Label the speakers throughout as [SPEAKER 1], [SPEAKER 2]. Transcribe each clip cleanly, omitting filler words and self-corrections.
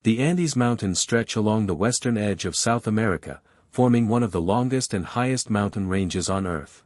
[SPEAKER 1] The Andes Mountains stretch along the western edge of South America, forming one of the longest and highest mountain ranges on Earth.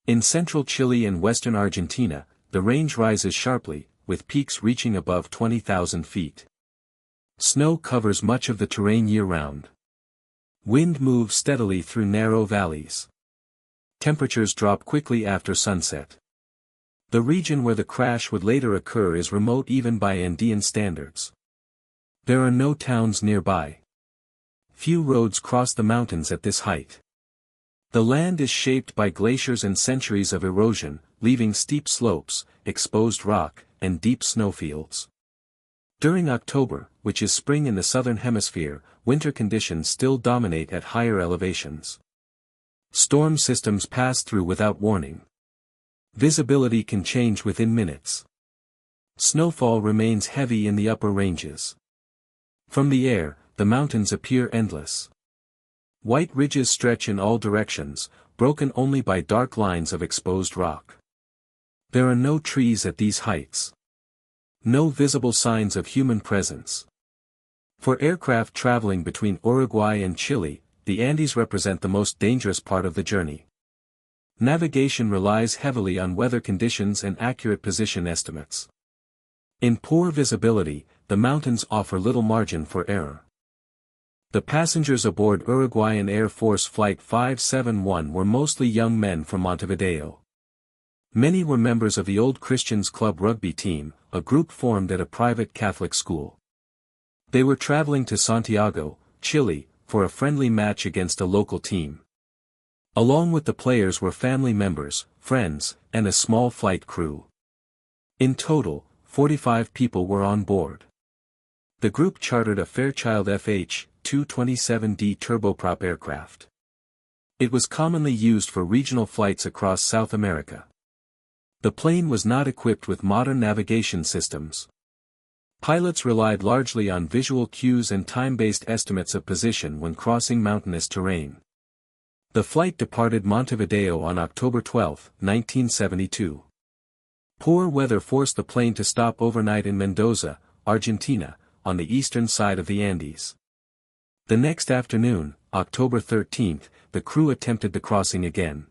[SPEAKER 1] In central Chile and western Argentina, the range rises sharply, with peaks reaching above 20,000 feet. Snow covers much of the terrain year-round. Wind moves steadily through narrow valleys. Temperatures drop quickly after sunset. The region where the crash would later occur is remote even by Andean standards. There are no towns nearby. Few roads cross the mountains at this height. The land is shaped by glaciers and centuries of erosion, leaving steep slopes, exposed rock, and deep snowfields. During October, which is spring in the southern hemisphere, winter conditions still dominate at higher elevations. Storm systems pass through without warning. Visibility can change within minutes. Snowfall remains heavy in the upper ranges. From the air, the mountains appear endless. White ridges stretch in all directions, broken only by dark lines of exposed rock. There are no trees at these heights. No visible signs of human presence. For aircraft traveling between Uruguay and Chile, the Andes represent the most dangerous part of the journey. Navigation relies heavily on weather conditions and accurate position estimates. In poor visibility, the mountains offer little margin for error. The passengers aboard Uruguayan Air Force Flight 571 were mostly young men from Montevideo. Many were members of the Old Christians Club rugby team, a group formed at a private Catholic school. They were traveling to Santiago, Chile, for a friendly match against a local team. Along with the players were family members, friends, and a small flight crew. In total, 45 people were on board. The group chartered a Fairchild FH-227D turboprop aircraft. It was commonly used for regional flights across South America. The plane was not equipped with modern navigation systems. Pilots relied largely on visual cues and time-based estimates of position when crossing mountainous terrain. The flight departed Montevideo on October 12, 1972. Poor weather forced the plane to stop overnight in Mendoza, Argentina, on the eastern side of the Andes. The next afternoon, October 13, the crew attempted the crossing again.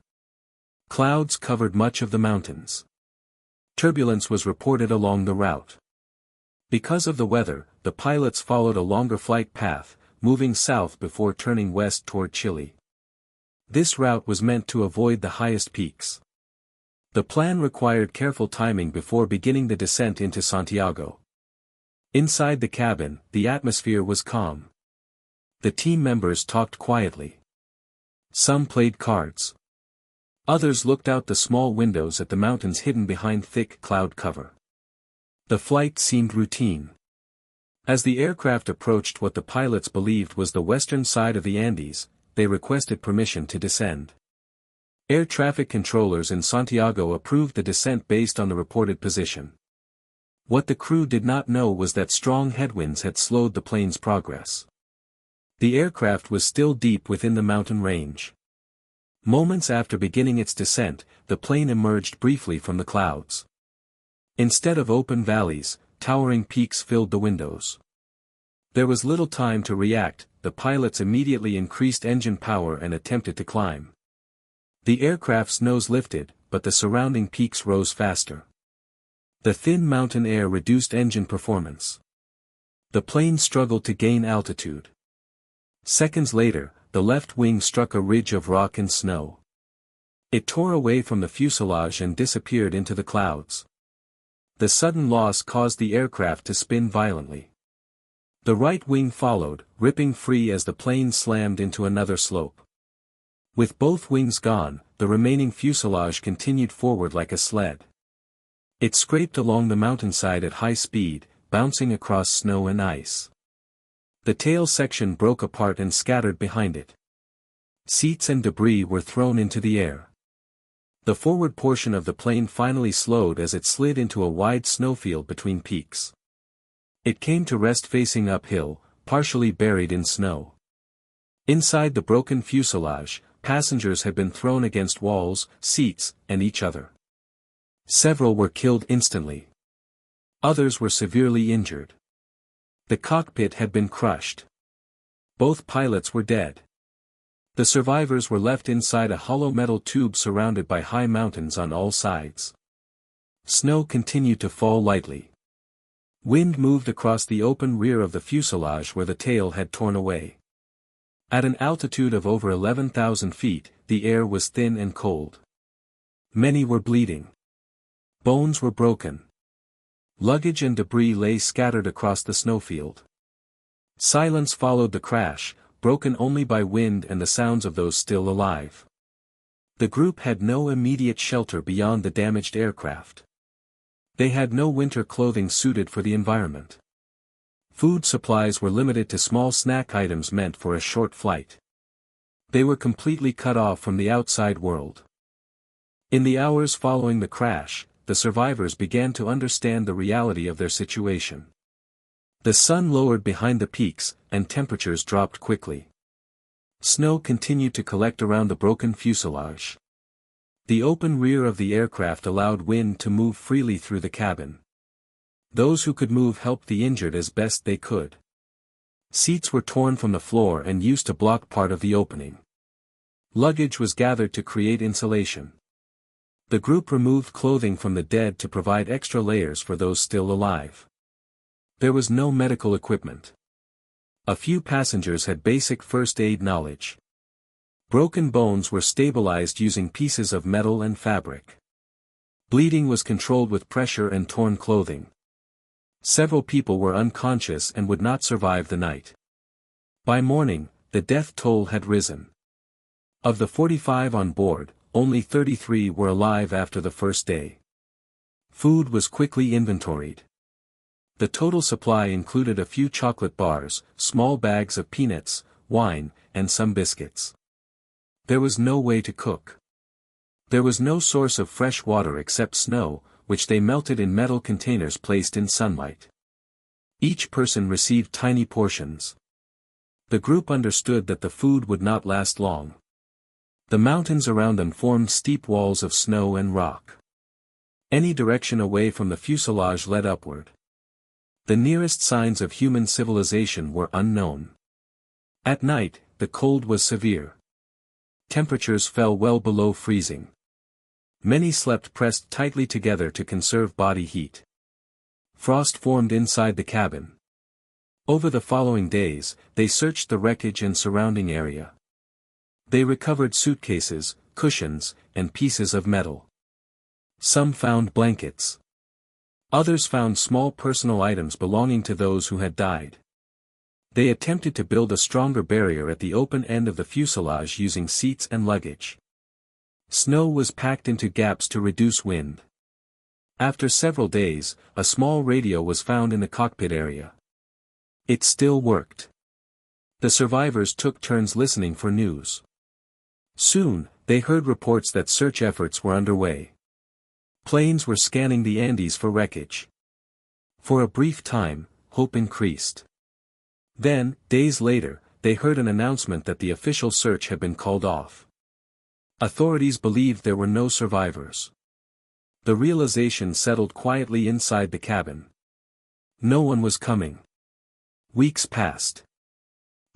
[SPEAKER 1] Clouds covered much of the mountains. Turbulence was reported along the route. Because of the weather, the pilots followed a longer flight path, moving south before turning west toward Chile. This route was meant to avoid the highest peaks. The plan required careful timing before beginning the descent into Santiago. Inside the cabin, the atmosphere was calm. The team members talked quietly. Some played cards. Others looked out the small windows at the mountains hidden behind thick cloud cover. The flight seemed routine. As the aircraft approached what the pilots believed was the western side of the Andes, they requested permission to descend. Air traffic controllers in Santiago approved the descent based on the reported position. What the crew did not know was that strong headwinds had slowed the plane's progress. The aircraft was still deep within the mountain range. Moments after beginning its descent, the plane emerged briefly from the clouds. Instead of open valleys, towering peaks filled the windows. There was little time to react, the pilots immediately increased engine power and attempted to climb. The aircraft's nose lifted, but the surrounding peaks rose faster. The thin mountain air reduced engine performance. The plane struggled to gain altitude. Seconds later, the left wing struck a ridge of rock and snow. It tore away from the fuselage and disappeared into the clouds. The sudden loss caused the aircraft to spin violently. The right wing followed, ripping free as the plane slammed into another slope. With both wings gone, the remaining fuselage continued forward like a sled. It scraped along the mountainside at high speed, bouncing across snow and ice. The tail section broke apart and scattered behind it. Seats and debris were thrown into the air. The forward portion of the plane finally slowed as it slid into a wide snowfield between peaks. It came to rest facing uphill, partially buried in snow. Inside the broken fuselage, passengers had been thrown against walls, seats, and each other. Several were killed instantly. Others were severely injured. The cockpit had been crushed. Both pilots were dead. The survivors were left inside a hollow metal tube surrounded by high mountains on all sides. Snow continued to fall lightly. Wind moved across the open rear of the fuselage where the tail had torn away. At an altitude of over 11,000 feet, the air was thin and cold. Many were bleeding. Bones were broken. Luggage and debris lay scattered across the snowfield. Silence followed the crash, broken only by wind and the sounds of those still alive. The group had no immediate shelter beyond the damaged aircraft. They had no winter clothing suited for the environment. Food supplies were limited to small snack items meant for a short flight. They were completely cut off from the outside world. In the hours following the crash, the survivors began to understand the reality of their situation. The sun lowered behind the peaks, and temperatures dropped quickly. Snow continued to collect around the broken fuselage. The open rear of the aircraft allowed wind to move freely through the cabin. Those who could move helped the injured as best they could. Seats were torn from the floor and used to block part of the opening. Luggage was gathered to create insulation. The group removed clothing from the dead to provide extra layers for those still alive. There was no medical equipment. A few passengers had basic first aid knowledge. Broken bones were stabilized using pieces of metal and fabric. Bleeding was controlled with pressure and torn clothing. Several people were unconscious and would not survive the night. By morning, the death toll had risen. Of the 45 on board, only 33 were alive after the first day. Food was quickly inventoried. The total supply included a few chocolate bars, small bags of peanuts, wine, and some biscuits. There was no way to cook. There was no source of fresh water except snow, which they melted in metal containers placed in sunlight. Each person received tiny portions. The group understood that the food would not last long. The mountains around them formed steep walls of snow and rock. Any direction away from the fuselage led upward. The nearest signs of human civilization were unknown. At night, the cold was severe. Temperatures fell well below freezing. Many slept pressed tightly together to conserve body heat. Frost formed inside the cabin. Over the following days, they searched the wreckage and surrounding area. They recovered suitcases, cushions, and pieces of metal. Some found blankets. Others found small personal items belonging to those who had died. They attempted to build a stronger barrier at the open end of the fuselage using seats and luggage. Snow was packed into gaps to reduce wind. After several days, a small radio was found in the cockpit area. It still worked. The survivors took turns listening for news. Soon, they heard reports that search efforts were underway. Planes were scanning the Andes for wreckage. For a brief time, hope increased. Then, days later, they heard an announcement that the official search had been called off. Authorities believed there were no survivors. The realization settled quietly inside the cabin. No one was coming. Weeks passed.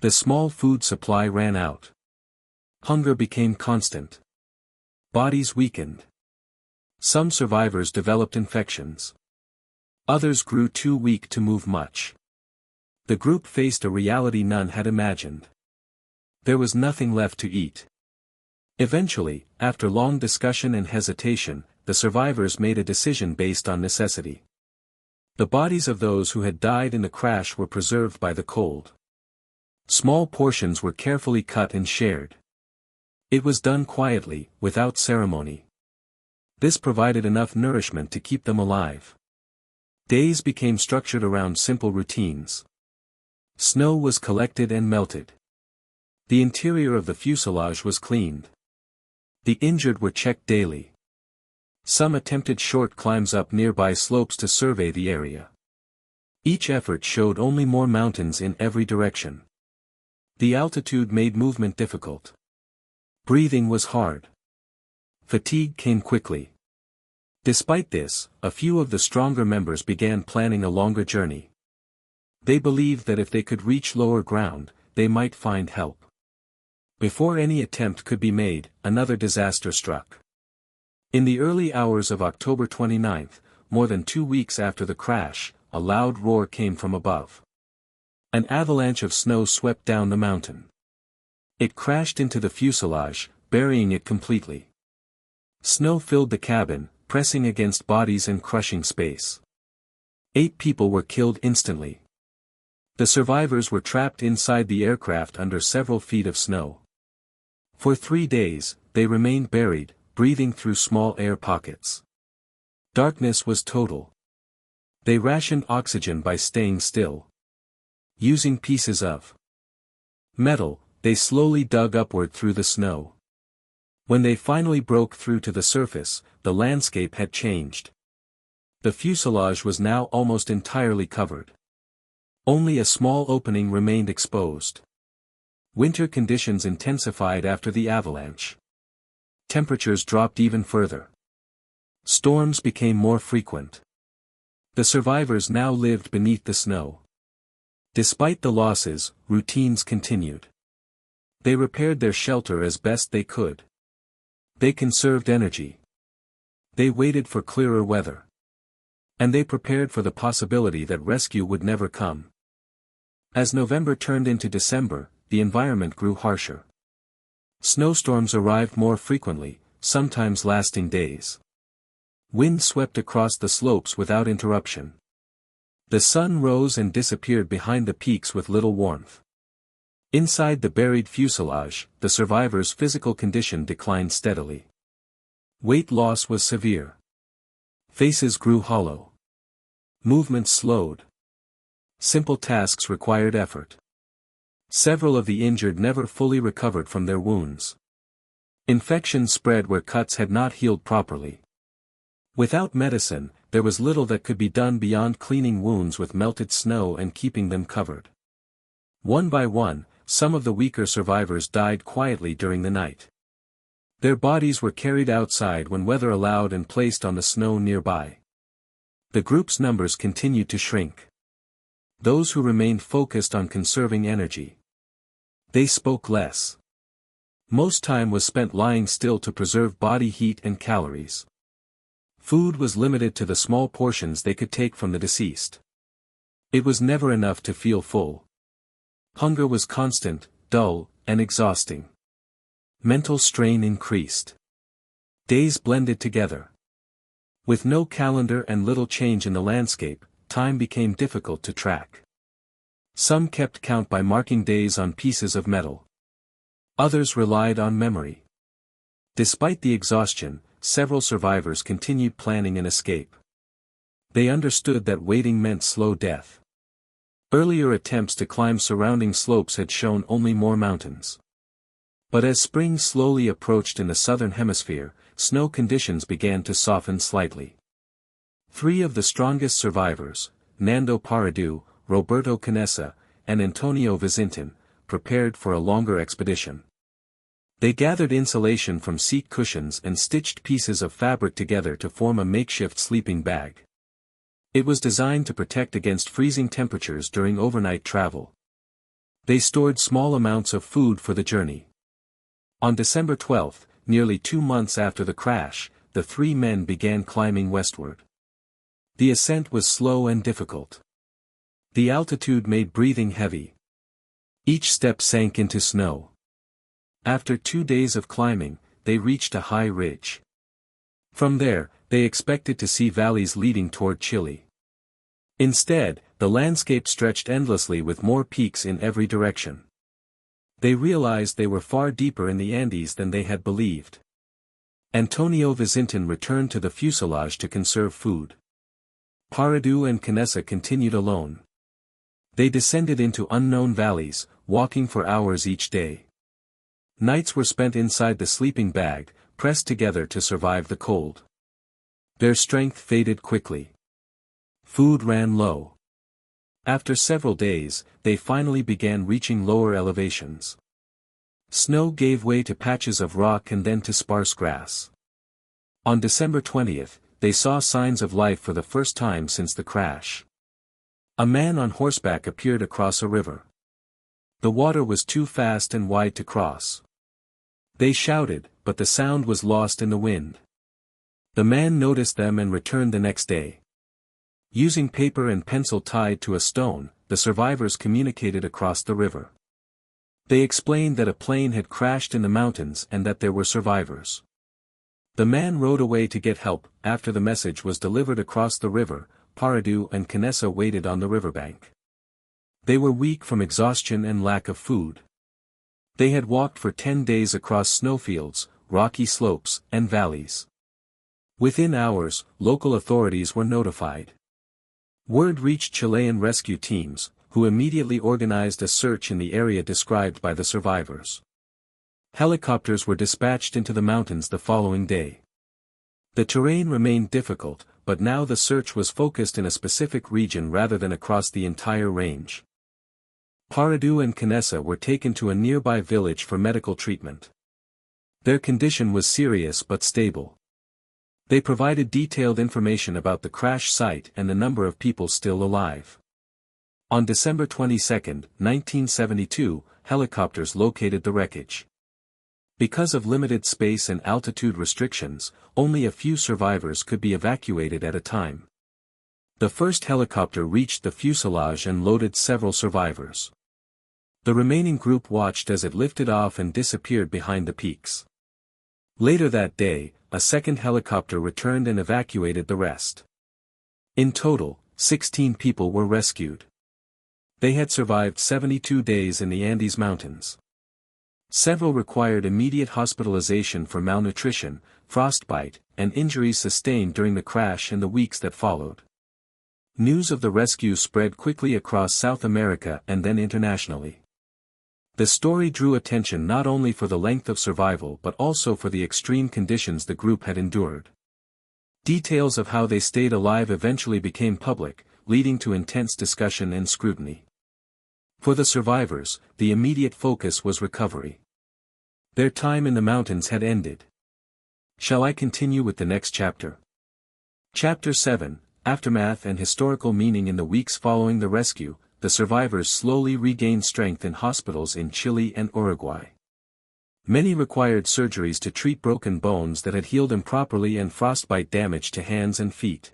[SPEAKER 1] The small food supply ran out. Hunger became constant. Bodies weakened. Some survivors developed infections. Others grew too weak to move much. The group faced a reality none had imagined. There was nothing left to eat. Eventually, after long discussion and hesitation, the survivors made a decision based on necessity. The bodies of those who had died in the crash were preserved by the cold. Small portions were carefully cut and shared. It was done quietly, without ceremony. This provided enough nourishment to keep them alive. Days became structured around simple routines. Snow was collected and melted. The interior of the fuselage was cleaned. The injured were checked daily. Some attempted short climbs up nearby slopes to survey the area. Each effort showed only more mountains in every direction. The altitude made movement difficult. Breathing was hard. Fatigue came quickly. Despite this, a few of the stronger members began planning a longer journey. They believed that if they could reach lower ground, they might find help. Before any attempt could be made, another disaster struck. In the early hours of October 29, more than 2 weeks after the crash, a loud roar came from above. An avalanche of snow swept down the mountain. It crashed into the fuselage, burying it completely. Snow filled the cabin, pressing against bodies and crushing space. 8 people were killed instantly. The survivors were trapped inside the aircraft under several feet of snow. For 3 days, they remained buried, breathing through small air pockets. Darkness was total. They rationed oxygen by staying still. Using pieces of metal, they slowly dug upward through the snow. When they finally broke through to the surface, the landscape had changed. The fuselage was now almost entirely covered. Only a small opening remained exposed. Winter conditions intensified after the avalanche. Temperatures dropped even further. Storms became more frequent. The survivors now lived beneath the snow. Despite the losses, routines continued. They repaired their shelter as best they could. They conserved energy. They waited for clearer weather. And they prepared for the possibility that rescue would never come. As November turned into December, the environment grew harsher. Snowstorms arrived more frequently, sometimes lasting days. Wind swept across the slopes without interruption. The sun rose and disappeared behind the peaks with little warmth. Inside the buried fuselage, the survivors' physical condition declined steadily. Weight loss was severe. Faces grew hollow. Movements slowed. Simple tasks required effort. Several of the injured never fully recovered from their wounds. Infections spread where cuts had not healed properly. Without medicine, there was little that could be done beyond cleaning wounds with melted snow and keeping them covered. One by one, some of the weaker survivors died quietly during the night. Their bodies were carried outside when weather allowed and placed on the snow nearby. The group's numbers continued to shrink. Those who remained focused on conserving energy. They spoke less. Most time was spent lying still to preserve body heat and calories. Food was limited to the small portions they could take from the deceased. It was never enough to feel full. Hunger was constant, dull, and exhausting. Mental strain increased. Days blended together. With no calendar and little change in the landscape, time became difficult to track. Some kept count by marking days on pieces of metal. Others relied on memory. Despite the exhaustion, several survivors continued planning an escape. They understood that waiting meant slow death. Earlier attempts to climb surrounding slopes had shown only more mountains. But as spring slowly approached in the southern hemisphere, snow conditions began to soften slightly. 3 of the strongest survivors, Nando Paradu, Roberto Canessa, and Antonio Vizintin, prepared for a longer expedition. They gathered insulation from seat cushions and stitched pieces of fabric together to form a makeshift sleeping bag. It was designed to protect against freezing temperatures during overnight travel. They stored small amounts of food for the journey. On December 12, nearly 2 months after the crash, the 3 men began climbing westward. The ascent was slow and difficult. The altitude made breathing heavy. Each step sank into snow. After 2 days of climbing, they reached a high ridge. From there, they expected to see valleys leading toward Chile. Instead, the landscape stretched endlessly with more peaks in every direction. They realized they were far deeper in the Andes than they had believed. Antonio Vizintin returned to the fuselage to conserve food. Paradu and Canessa continued alone. They descended into unknown valleys, walking for hours each day. Nights were spent inside the sleeping bag, pressed together to survive the cold. Their strength faded quickly. Food ran low. After several days, they finally began reaching lower elevations. Snow gave way to patches of rock and then to sparse grass. On December 20, they saw signs of life for the first time since the crash. A man on horseback appeared across a river. The water was too fast and wide to cross. They shouted, but the sound was lost in the wind. The man noticed them and returned the next day. Using paper and pencil tied to a stone, the survivors communicated across the river. They explained that a plane had crashed in the mountains and that there were survivors. The man rode away to get help. After the message was delivered across the river, Paradu and Canessa waited on the riverbank. They were weak from exhaustion and lack of food. They had walked for 10 days across snowfields, rocky slopes, and valleys. Within hours, local authorities were notified. Word reached Chilean rescue teams, who immediately organized a search in the area described by the survivors. Helicopters were dispatched into the mountains the following day. The terrain remained difficult, but now the search was focused in a specific region rather than across the entire range. Paradu and Canessa were taken to a nearby village for medical treatment. Their condition was serious but stable. They provided detailed information about the crash site and the number of people still alive. On December 22, 1972, helicopters located the wreckage. Because of limited space and altitude restrictions, only a few survivors could be evacuated at a time. The first helicopter reached the fuselage and loaded several survivors. The remaining group watched as it lifted off and disappeared behind the peaks. Later that day, a second helicopter returned and evacuated the rest. In total, 16 people were rescued. They had survived 72 days in the Andes Mountains. Several required immediate hospitalization for malnutrition, frostbite, and injuries sustained during the crash in the weeks that followed. News of the rescue spread quickly across South America and then internationally. The story drew attention not only for the length of survival but also for the extreme conditions the group had endured. Details of how they stayed alive eventually became public, leading to intense discussion and scrutiny. For the survivors, the immediate focus was recovery. Their time in the mountains had ended. Shall I continue with the next chapter? Chapter 7, Aftermath and Historical Meaning. In the weeks following the rescue, the survivors slowly regained strength in hospitals in Chile and Uruguay. Many required surgeries to treat broken bones that had healed improperly and frostbite damage to hands and feet.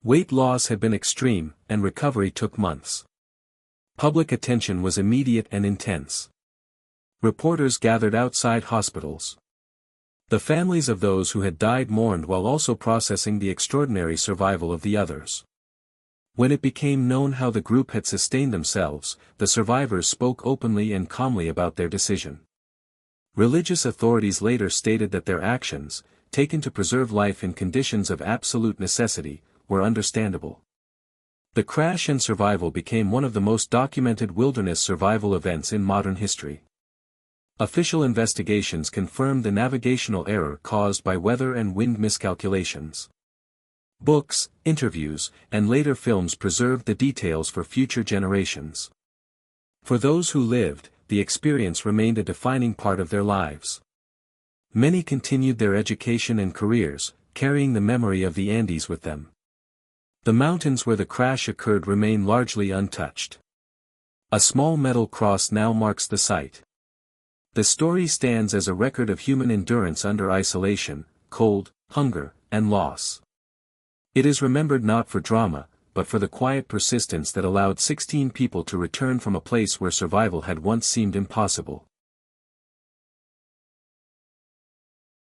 [SPEAKER 1] Weight loss had been extreme, and recovery took months. Public attention was immediate and intense. Reporters gathered outside hospitals. The families of those who had died mourned while also processing the extraordinary survival of the others. When it became known how the group had sustained themselves, the survivors spoke openly and calmly about their decision. Religious authorities later stated that their actions, taken to preserve life in conditions of absolute necessity, were understandable. The crash and survival became one of the most documented wilderness survival events in modern history. Official investigations confirmed the navigational error caused by weather and wind miscalculations. Books, interviews, and later films preserved the details for future generations. For those who lived, the experience remained a defining part of their lives. Many continued their education and careers, carrying the memory of the Andes with them. The mountains where the crash occurred remain largely untouched. A small metal cross now marks the site. The story stands as a record of human endurance under isolation, cold, hunger, and loss. It is remembered not for drama, but for the quiet persistence that allowed 16 people to return from a place where survival had once seemed impossible.